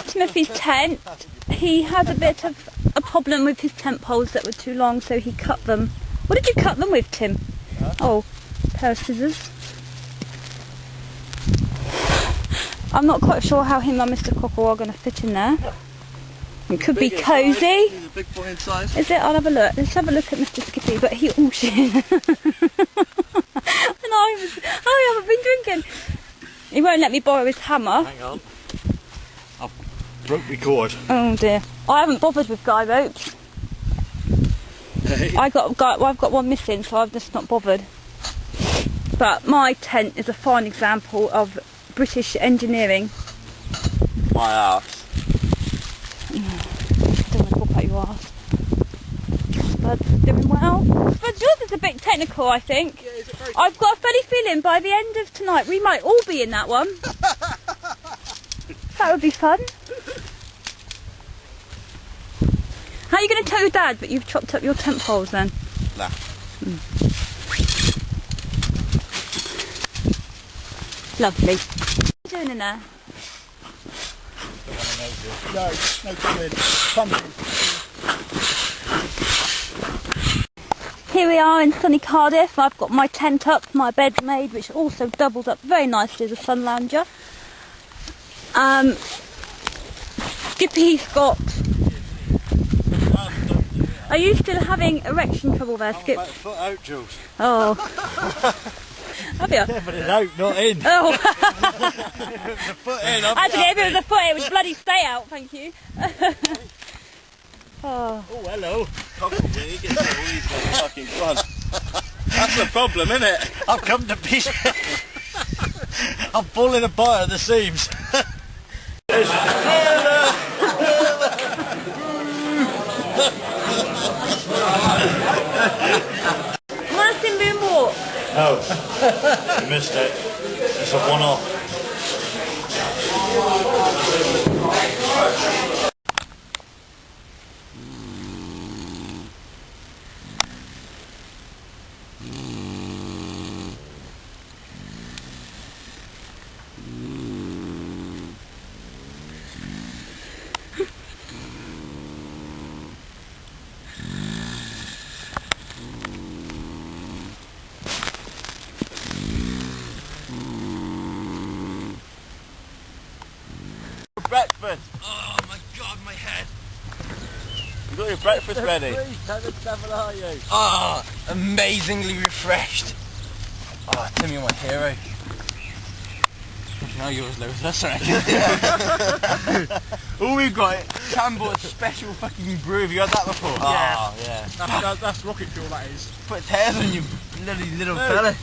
Timothy's tent. He had a bit of a problem with his tent poles that were too long, so he cut them. What did you cut them with, Tim? Huh? Oh, a pair of scissors. I'm not quite sure how him and Mr. Cockerel are going to fit in there. It could be cosy. He's a big boy in size. Is it? I'll have a look. Let's have a look at Mr. Skippy. But he... Oh, shit. And I haven't been drinking. He won't let me borrow his hammer. Hang on. I've broke my cord. Oh, dear. I haven't bothered with guy ropes. Hey. I've got one missing, so I've just not bothered. But my tent is a fine example of British engineering. My ass. I don't want to talk about your ass. But doing well. But yours is a bit technical, I think. Yeah, is it very... I've got a funny feeling by the end of tonight we might all be in that one. That would be fun. How are you going to tell your dad but you've chopped up your tent poles then? Nah. Lovely. What are you doing in there? No coming. Pumpkin. Here we are in sunny Cardiff. I've got my tent up, my bed's made, which also doubles up very nicely as a sun lounger. Skippy's got... Are you still having erection trouble there, Skip? I'm about a foot out, Jules. Oh. Have you? Yeah, but it's out, not in. Oh. The foot in, Actually, if it was a foot, it would bloody stay out, thank you. Oh. Oh, hello. Probably he gets all these fucking fun. That's the problem, isn't it? I've come to pieces. I'm falling apart at the seams. Come on, Simba and walk. Oh, you missed it. It's a one-off. Breakfast. Oh my god, my head. You got your breakfast ready? How the devil are you? Ah, amazingly refreshed. Ah, Tim, you're my hero. Now yours, Lewis, that's right. All we've got, Chambord's special fucking brew. Have you had that before? Oh, yeah. That's rocket fuel, that is. Put hairs on you bloody little fella.